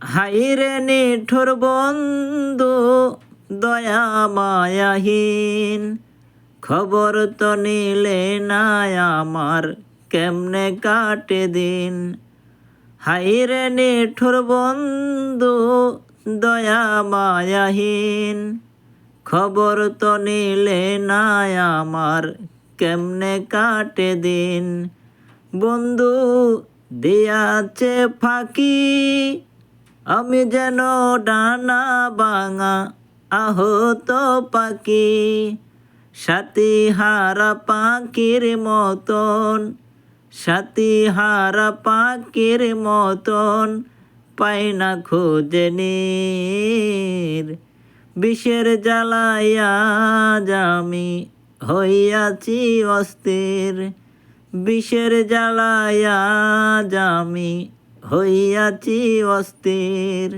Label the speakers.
Speaker 1: হাইরে নিঠুর বন্ধু দয়া মায়াহীন, খবর তো নিলে না আমার কেমনে কাটে দিন। হাইরে নিঠুর বন্ধু দয়া মায়াহীন, খবর তো নিলে না আমার কেমনে কাটে দিন। বন্ধু দিয়াছে ফাঁকি, আমি যেন ডানা ভাঙা আহত পাখি। সাথী হারা পাখির মতন, সাথী হারা পাখির মতন পাই না খুঁজে নীর। বিষের জ্বালাইয়া আমি হইয়াছি অস্থির, বিষের জ্বালাইয়া আমি হইয়াছি অস্থির।